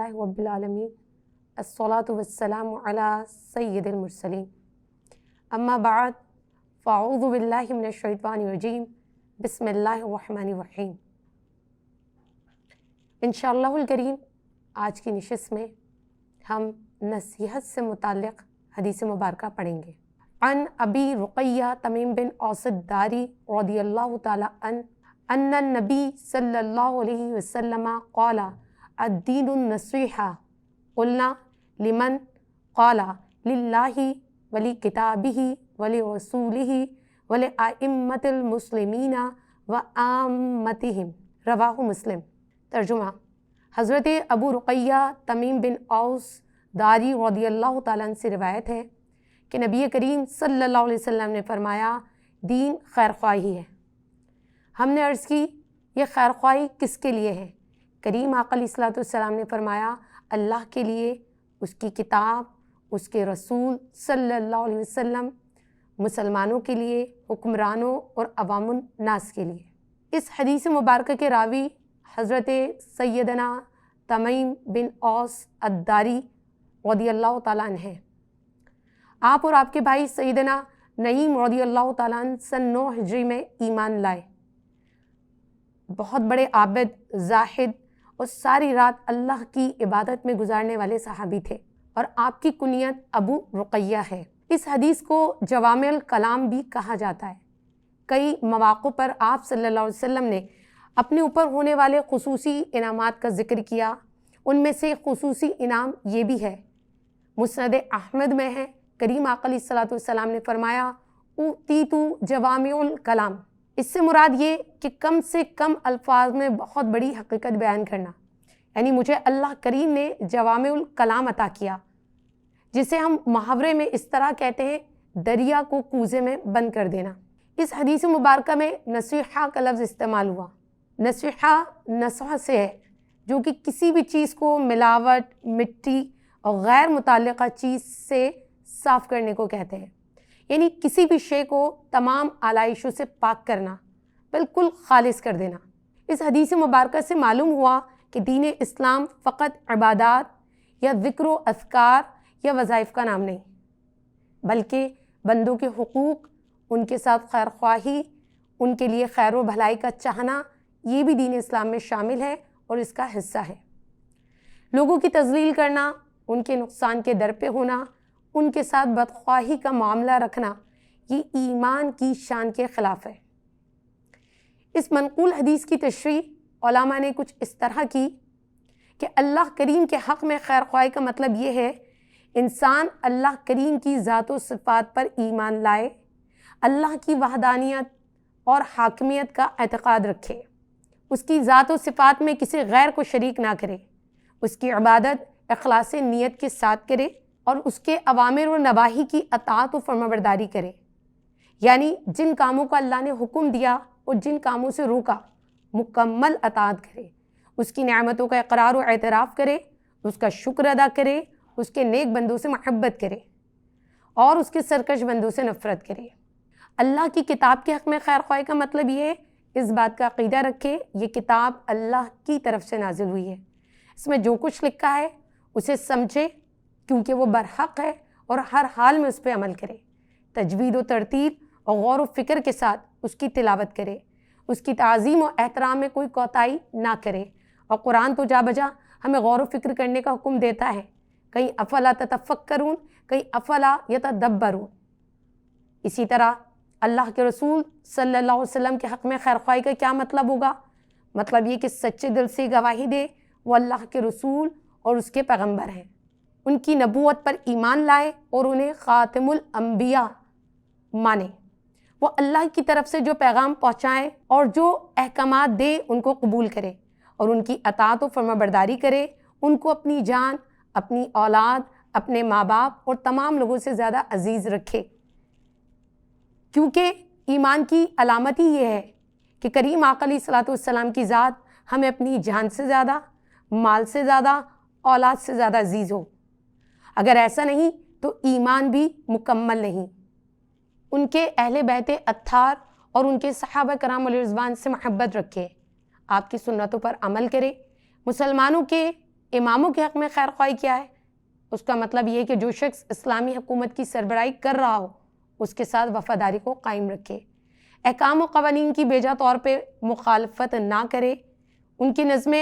للہ رب العالمین الصلاۃ والسلام علی سید المرسلین اما بعد فاعوذ باللہ من الشیطان الرجیم بسم اللہ الرحمن الرحیم۔ انشاءاللہ الکریم آج کی نشست میں ہم نصیحت سے متعلق حدیث مبارکہ پڑھیں گے۔ عن ابی رقیہ تمیم بن اوس الداری رضی اللہ تعالی عنہ ان النبی صلی اللہ علیہ وسلم قال الدین النصیحہ قلنا لمن قال للہ ولکتابہ ولرسولہ ولأئمۃ المسلمین وعامتہم، رواہ مسلم۔ ترجمہ: حضرت ابو رقیہ تمیم بن اوس داری رضی اللہ تعالیٰ عنہ سے روایت ہے کہ نبی کریم صلی اللہ علیہ وسلم نے فرمایا دین خیر خواہی ہے۔ ہم نے عرض کی یہ خیر خواہی کس کے لیے ہے؟ کریم آقا علیہ الصلوۃ والسلام نے فرمایا اللہ کے لیے، اس کی کتاب، اس کے رسول صلی اللہ علیہ وسلم، مسلمانوں کے لیے، حکمرانوں اور عوام الناس کے لیے۔ اس حدیث مبارکہ کے راوی حضرت سیدنا تمیم بن اوس الداری رضی اللہ تعالیٰ عنہ ہیں۔ آپ اور آپ کے بھائی سیدنا نعیم رضی اللہ تعالیٰ عنہ سن 9 ہجری میں ایمان لائے۔ بہت بڑے عابد، زاہد اور ساری رات اللہ کی عبادت میں گزارنے والے صحابی تھے، اور آپ کی کنیت ابو رقیہ ہے۔ اس حدیث کو جوامع الکلام بھی کہا جاتا ہے۔ کئی مواقع پر آپ صلی اللہ علیہ وسلم نے اپنے اوپر ہونے والے خصوصی انعامات کا ذکر کیا۔ ان میں سے خصوصی انعام یہ بھی ہے، مسند احمد میں ہے، کریم آقا علیہ الصلوۃ والسلام نے فرمایا اوتیت جوامع الکلام۔ اس سے مراد یہ کہ کم سے کم الفاظ میں بہت بڑی حقیقت بیان کرنا، یعنی مجھے اللہ کریم نے جوامع الکلام عطا کیا، جسے ہم محاورے میں اس طرح کہتے ہیں دریا کو کوزے میں بند کر دینا۔ اس حدیث مبارکہ میں نصیحہ کا لفظ استعمال ہوا۔ نصیحہ نصح سے ہے، جو کہ کسی بھی چیز کو ملاوٹ، مٹی اور غیر متعلقہ چیز سے صاف کرنے کو کہتے ہیں، یعنی کسی بھی شے کو تمام آلائشوں سے پاک کرنا، بالکل خالص کر دینا۔ اس حدیث مبارکہ سے معلوم ہوا کہ دین اسلام فقط عبادات یا ذکر و اذکار یا وظائف کا نام نہیں، بلکہ بندوں کے حقوق، ان کے ساتھ خیر خواہی، ان کے لیے خیر و بھلائی کا چاہنا، یہ بھی دین اسلام میں شامل ہے اور اس کا حصہ ہے۔ لوگوں کی تذلیل کرنا، ان کے نقصان کے در پہ ہونا، ان کے ساتھ بدخواہی کا معاملہ رکھنا، یہ ایمان کی شان کے خلاف ہے۔ اس منقول حدیث کی تشریح علماء نے کچھ اس طرح کی کہ اللہ کریم کے حق میں خیر خواہی کا مطلب یہ ہے انسان اللہ کریم کی ذات و صفات پر ایمان لائے، اللہ کی وحدانیت اور حاکمیت کا اعتقاد رکھے، اس کی ذات و صفات میں کسی غیر کو شریک نہ کرے، اس کی عبادت اخلاص نیت کے ساتھ کرے اور اس کے اوامر و نواہی کی اطاعت و فرمانبرداری کرے، یعنی جن کاموں کا اللہ نے حکم دیا اور جن کاموں سے روکا مکمل اطاعت کرے، اس کی نعمتوں کا اقرار و اعتراف کرے، اس کا شکر ادا کرے، اس کے نیک بندوں سے محبت کرے اور اس کے سرکش بندوں سے نفرت کرے۔ اللہ کی کتاب کے حق میں خیر خواہی کا مطلب یہ ہے اس بات کا عقیدہ رکھے یہ کتاب اللہ کی طرف سے نازل ہوئی ہے، اس میں جو کچھ لکھا ہے اسے سمجھے کیونکہ وہ برحق ہے اور ہر حال میں اس پہ عمل کرے، تجوید و ترتیب اور غور و فکر کے ساتھ اس کی تلاوت کرے، اس کی تعظیم و احترام میں کوئی کوتاہی نہ کرے۔ اور قرآن تو جا بجا ہمیں غور و فکر کرنے کا حکم دیتا ہے، کہیں افلا تتفکرون، کہیں افلا یتدبرون۔ اسی طرح اللہ کے رسول صلی اللہ علیہ وسلم کے حق میں خیر خواہی کا کیا مطلب ہوگا؟ مطلب یہ کہ سچے دل سے گواہی دے وہ اللہ کے رسول اور اس کے پیغمبر ہیں، ان کی نبوت پر ایمان لائے اور انہیں خاتم الانبیاء مانے، وہ اللہ کی طرف سے جو پیغام پہنچائے اور جو احکامات دے ان کو قبول کرے اور ان کی اطاعت و فرمانبرداری کرے، ان کو اپنی جان، اپنی اولاد، اپنے ماں باپ اور تمام لوگوں سے زیادہ عزیز رکھے، کیونکہ ایمان کی علامت ہی یہ ہے کہ کریم آقا علیہ الصلوۃ والسلام کی ذات ہمیں اپنی جان سے زیادہ، مال سے زیادہ، اولاد سے زیادہ عزیز ہو۔ اگر ایسا نہیں تو ایمان بھی مکمل نہیں۔ ان کے اہل بیت اطہار اور ان کے صحابہ کرام علیہ رضوان سے محبت رکھے، آپ کی سنتوں پر عمل کرے، مسلمانوں کے اماموں کے حق میں خیر خواہی کیا ہے؟ اس کا مطلب یہ کہ جو شخص اسلامی حکومت کی سربراہی کر رہا ہو اس کے ساتھ وفاداری کو قائم رکھے، احکام و قوانین کی بیجا طور پہ مخالفت نہ کرے، ان کی نظم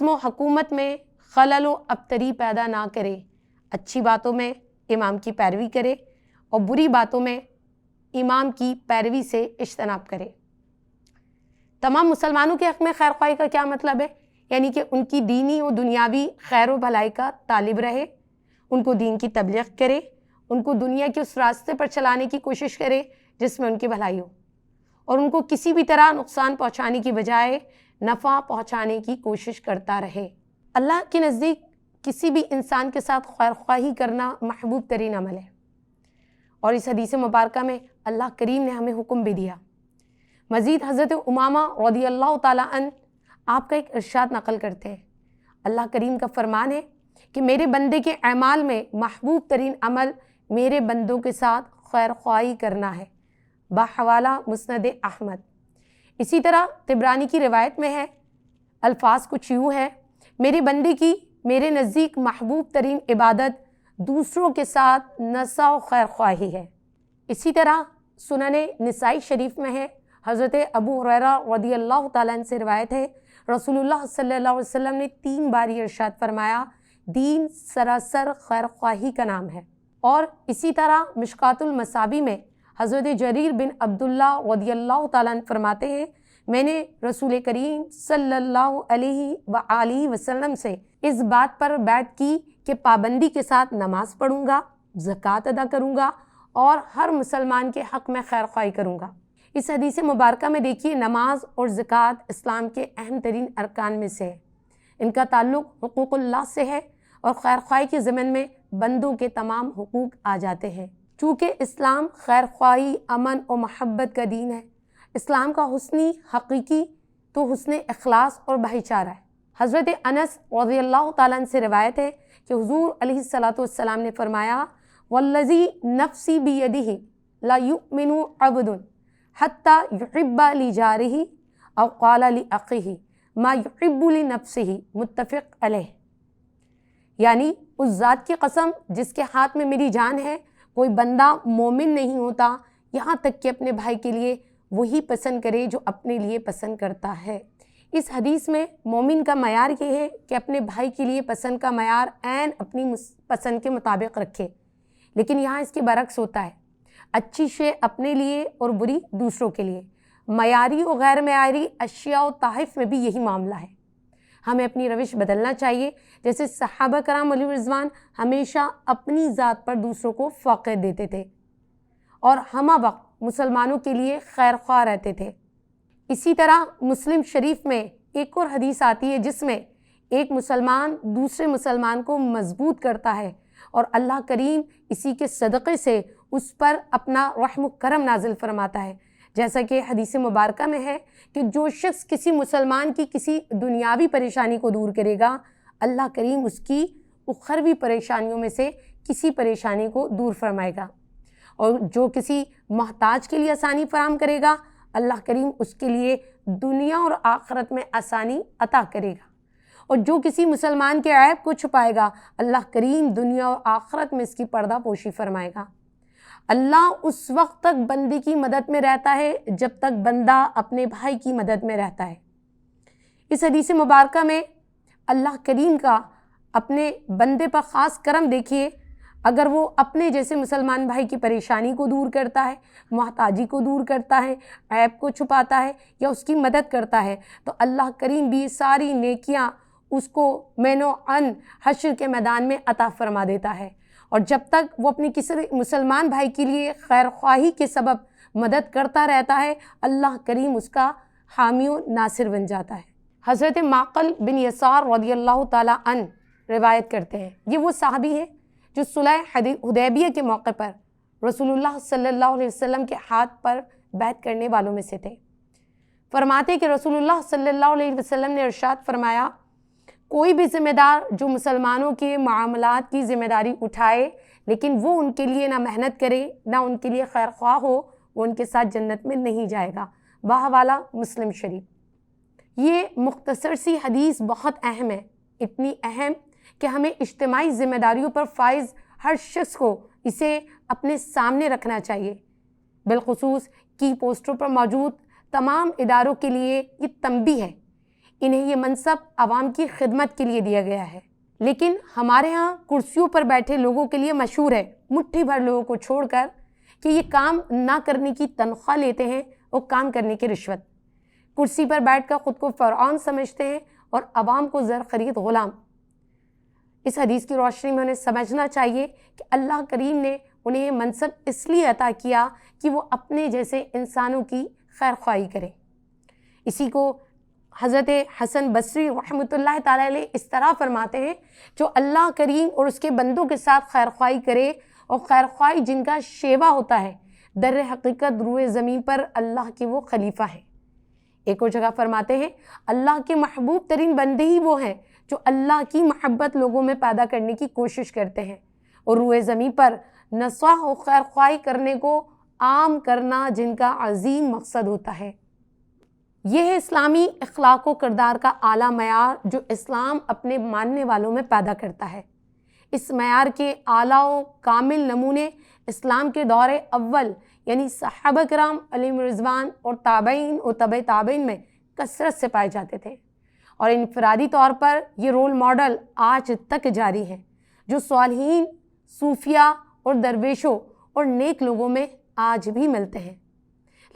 و حکومت میں خلل و ابتری پیدا نہ کرے، اچھی باتوں میں امام کی پیروی کرے اور بری باتوں میں امام کی پیروی سے اجتناب کرے۔ تمام مسلمانوں کے حق میں خیر خواہی کا کیا مطلب ہے؟ یعنی کہ ان کی دینی و دنیاوی خیر و بھلائی کا طالب رہے، ان کو دین کی تبلیغ کرے، ان کو دنیا کے اس راستے پر چلانے کی کوشش کرے جس میں ان کی بھلائی ہو، اور ان کو کسی بھی طرح نقصان پہنچانے کی بجائے نفع پہنچانے کی کوشش کرتا رہے۔ اللہ کے نزدیک کسی بھی انسان کے ساتھ خیر خواہی کرنا محبوب ترین عمل ہے، اور اس حدیث مبارکہ میں اللہ کریم نے ہمیں حکم بھی دیا۔ مزید حضرت امامہ رضی اللہ تعالیٰ عنہ آپ کا ایک ارشاد نقل کرتے ہیں، اللہ کریم کا فرمان ہے کہ میرے بندے کے اعمال میں محبوب ترین عمل میرے بندوں کے ساتھ خیر خواہی کرنا ہے، بحوالہ مسند احمد۔ اسی طرح طبرانی کی روایت میں ہے، الفاظ کچھ یوں ہے، میرے بندے کی میرے نزدیک محبوب ترین عبادت دوسروں کے ساتھ نصح و خیر خواہی ہے۔ اسی طرح سنن نسائی شریف میں ہے، حضرت ابو ہریرہ رضی اللہ تعالیٰ عنہ سے روایت ہے، رسول اللہ صلی اللہ علیہ وسلم نے 3 بار یہ ارشاد فرمایا، دین سراسر خیر خواہی کا نام ہے۔ اور اسی طرح مشکات المصابیح میں حضرت جریر بن عبداللہ رضی اللہ تعالیٰ عنہ فرماتے ہیں، میں نے رسول کریم صلی اللہ علیہ وآلہ وسلم سے اس بات پر بیعت کی کہ پابندی کے ساتھ نماز پڑھوں گا، زکوٰۃ ادا کروں گا اور ہر مسلمان کے حق میں خیر خواہی کروں گا۔ اس حدیث مبارکہ میں دیکھیے، نماز اور زکوٰۃ اسلام کے اہم ترین ارکان میں سے ہے، ان کا تعلق حقوق اللہ سے ہے اور خیر خواہی کے ضمن میں بندوں کے تمام حقوق آ جاتے ہیں۔ چونکہ اسلام خیر خواہی، امن اور محبت کا دین ہے، اسلام کا حسنی حقیقی تو حسن اخلاص اور بھائی چارہ ہے۔ حضرت انس رضی اللہ تعالیٰ عنہ سے روایت ہے کہ حضور علیہ الصلاۃ والسلام نے فرمایا، والذی نفسی بیدہ لا یؤمن عبد حتی یحب لجارہ او قال لاخیہ ما یحب لنفسہ، متفق علیہ۔ یعنی اس ذات کی قسم جس کے ہاتھ میں میری جان ہے، کوئی بندہ مومن نہیں ہوتا یہاں تک کہ اپنے بھائی کے لیے وہی پسند کرے جو اپنے لیے پسند کرتا ہے۔ اس حدیث میں مومن کا معیار یہ ہے کہ اپنے بھائی کے لیے پسند کا معیار عین اپنی پسند کے مطابق رکھے، لیکن یہاں اس کے برعکس ہوتا ہے، اچھی شے اپنے لیے اور بری دوسروں کے لیے۔ معیاری و غیر معیاری اشیاء و تحائف میں بھی یہی معاملہ ہے۔ ہمیں اپنی روش بدلنا چاہیے، جیسے صحابہ کرام علیہ رضوان ہمیشہ اپنی ذات پر دوسروں کو فوقیت دیتے تھے اور ہمہ وقت مسلمانوں کے لیے خیر خواہ رہتے تھے۔ اسی طرح مسلم شریف میں ایک اور حدیث آتی ہے جس میں ایک مسلمان دوسرے مسلمان کو مضبوط کرتا ہے اور اللہ کریم اسی کے صدقے سے اس پر اپنا رحم و کرم نازل فرماتا ہے، جیسا کہ حدیث مبارکہ میں ہے کہ جو شخص کسی مسلمان کی کسی دنیاوی پریشانی کو دور کرے گا، اللہ کریم اس کی اخروی پریشانیوں میں سے کسی پریشانی کو دور فرمائے گا، اور جو کسی محتاج کے لیے آسانی فراہم کرے گا، اللہ کریم اس کے لیے دنیا اور آخرت میں آسانی عطا کرے گا، اور جو کسی مسلمان کے عیب کو چھپائے گا، اللہ کریم دنیا اور آخرت میں اس کی پردہ پوشی فرمائے گا۔ اللہ اس وقت تک بندے کی مدد میں رہتا ہے جب تک بندہ اپنے بھائی کی مدد میں رہتا ہے۔ اس حدیث مبارکہ میں اللہ کریم کا اپنے بندے پر خاص کرم دیکھیے، اگر وہ اپنے جیسے مسلمان بھائی کی پریشانی کو دور کرتا ہے، محتاجی کو دور کرتا ہے، عیب کو چھپاتا ہے یا اس کی مدد کرتا ہے، تو اللہ کریم بھی ساری نیکیاں اس کو مینو ان حشر کے میدان میں عطا فرما دیتا ہے۔ اور جب تک وہ اپنی کسی مسلمان بھائی کے لیے خیر خواہی کے سبب مدد کرتا رہتا ہے، اللہ کریم اس کا حامی و ناصر بن جاتا ہے۔ حضرت معقل بن یسار رضی اللہ تعالیٰ عنہ روایت کرتے ہیں، یہ وہ صحابی ہیں جو صلح حدیبیہ کے موقع پر رسول اللہ صلی اللہ علیہ وسلم کے ہاتھ پر بیعت کرنے والوں میں سے تھے۔ فرماتے کہ رسول اللہ صلی اللہ علیہ وسلم نے ارشاد فرمایا، کوئی بھی ذمہ دار جو مسلمانوں کے معاملات کی ذمہ داری اٹھائے لیکن وہ ان کے لیے نہ محنت کرے نہ ان کے لیے خیر خواہ ہو، وہ ان کے ساتھ جنت میں نہیں جائے گا۔ بحوالہ مسلم شریف۔ یہ مختصر سی حدیث بہت اہم ہے اتنی اہم کہ ہمیں اجتماعی ذمہ داریوں پر فائز ہر شخص کو اسے اپنے سامنے رکھنا چاہیے۔ بالخصوص کی پوسٹوں پر موجود تمام اداروں کے لیے یہ تنبیہ ہے، انہیں یہ منصب عوام کی خدمت کے لیے دیا گیا ہے، لیکن ہمارے ہاں کرسیوں پر بیٹھے لوگوں کے لیے مشہور ہے مٹھی بھر لوگوں کو چھوڑ کر کہ یہ کام نہ کرنے کی تنخواہ لیتے ہیں اور کام کرنے کی رشوت، کرسی پر بیٹھ کر خود کو فرعون سمجھتے ہیں اور عوام کو زر خرید غلام۔ اس حدیث کی روشنی میں انہیں سمجھنا چاہیے کہ اللہ کریم نے انہیں یہ منصب اس لیے عطا کیا کہ وہ اپنے جیسے انسانوں کی خیر خواہی کریں۔ اسی کو حضرت حسن بصری رحمۃ اللہ تعالیٰ علیہ اس طرح فرماتے ہیں، جو اللہ کریم اور اس کے بندوں کے ساتھ خیر خواہی کرے اور خیر خواہی جن کا شیوا ہوتا ہے، در حقیقت روئے زمین پر اللہ کے وہ خلیفہ ہیں۔ ایک اور جگہ فرماتے ہیں، اللہ کے محبوب ترین بندے ہی وہ ہیں جو اللہ کی محبت لوگوں میں پیدا کرنے کی کوشش کرتے ہیں اور روئے زمین پر نصح و خیر خواہی کرنے کو عام کرنا جن کا عظیم مقصد ہوتا ہے۔ یہ ہے اسلامی اخلاق و کردار کا اعلیٰ معیار جو اسلام اپنے ماننے والوں میں پیدا کرتا ہے۔ اس معیار کے اعلیٰ و کامل نمونے اسلام کے دور اول یعنی صحابہ کرام علیہم رضوان اور تابعین و تبع تابعین میں کثرت سے پائے جاتے تھے، اور انفرادی طور پر یہ رول ماڈل آج تک جاری ہیں جو صالحین، صوفیاء اور درویشوں اور نیک لوگوں میں آج بھی ملتے ہیں۔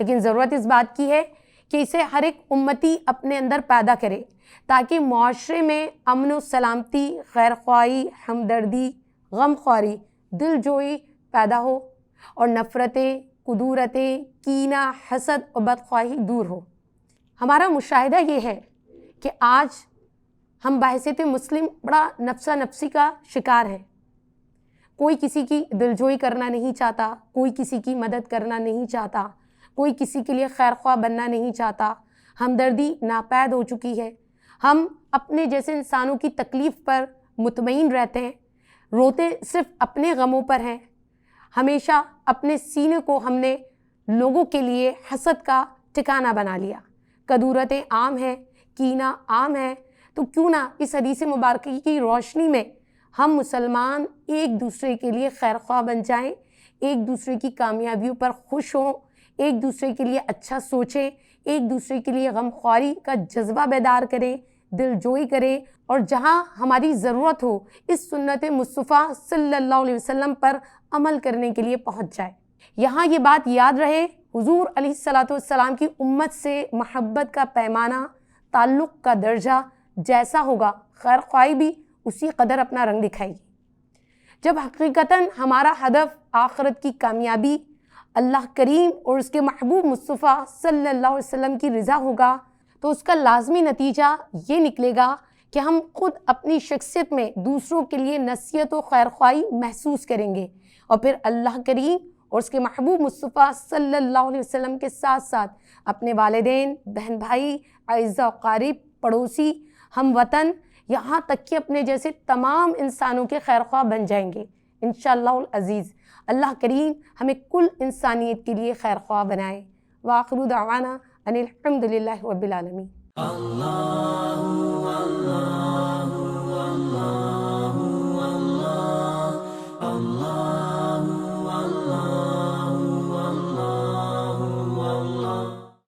لیکن ضرورت اس بات کی ہے کہ اسے ہر ایک امتی اپنے اندر پیدا کرے تاکہ معاشرے میں امن و سلامتی، خیر خواہی، ہمدردی، غم خواری، دل جوئی پیدا ہو اور نفرتیں، کدورتیں، کینہ، حسد اور بدخواہی دور ہو۔ ہمارا مشاہدہ یہ ہے کہ آج ہم بحیثیت مسلم بڑا نفسا نفسی کا شکار ہیں۔ کوئی کسی کی دلجوئی کرنا نہیں چاہتا، کوئی کسی کی مدد کرنا نہیں چاہتا، کوئی کسی کے لیے خیر خواہ بننا نہیں چاہتا، ہمدردی ناپید ہو چکی ہے۔ ہم اپنے جیسے انسانوں کی تکلیف پر مطمئن رہتے ہیں، روتے صرف اپنے غموں پر ہیں۔ ہمیشہ اپنے سینے کو ہم نے لوگوں کے لیے حسد کا ٹھکانہ بنا لیا۔ کدورتیں عام ہیں، کینہ عام ہے، تو کیوں نہ اس حدیث مبارکہ کی روشنی میں ہم مسلمان ایک دوسرے کے لیے خیر خواہ بن جائیں، ایک دوسرے کی کامیابیوں پر خوش ہوں، ایک دوسرے کے لیے اچھا سوچیں، ایک دوسرے کے لیے غم خواری کا جذبہ بیدار کریں، دل جوئی کریں، اور جہاں ہماری ضرورت ہو اس سنت مصطفیٰ صلی اللہ علیہ وسلم پر عمل کرنے کے لیے پہنچ جائے۔ یہاں یہ بات یاد رہے، حضور علیہ الصلاۃ والسلام کی امت سے محبت کا پیمانہ، تعلق کا درجہ جیسا ہوگا، خیر خواہی بھی اسی قدر اپنا رنگ دکھائے گی۔ جب حقیقتاً ہمارا ہدف آخرت کی کامیابی، اللہ کریم اور اس کے محبوب مصطفیٰ صلی اللہ علیہ وسلم کی رضا ہوگا، تو اس کا لازمی نتیجہ یہ نکلے گا کہ ہم خود اپنی شخصیت میں دوسروں کے لیے نصیحت و خیر خواہی محسوس کریں گے، اور پھر اللہ کریم اور اس کے محبوب مصطفیٰ صلی اللہ علیہ وسلم کے ساتھ ساتھ اپنے والدین، بہن بھائی، اعزاء و اقارب، پڑوسی، ہم وطن، یہاں تک کہ اپنے جیسے تمام انسانوں کے خیر خواہ بن جائیں گے انشاءاللہ العزیز۔ اللہ کریم ہمیں کل انسانیت کے لیے خیر خواہ بنائے۔ وآخر دعوانا ان الحمد للہ رب العالمین۔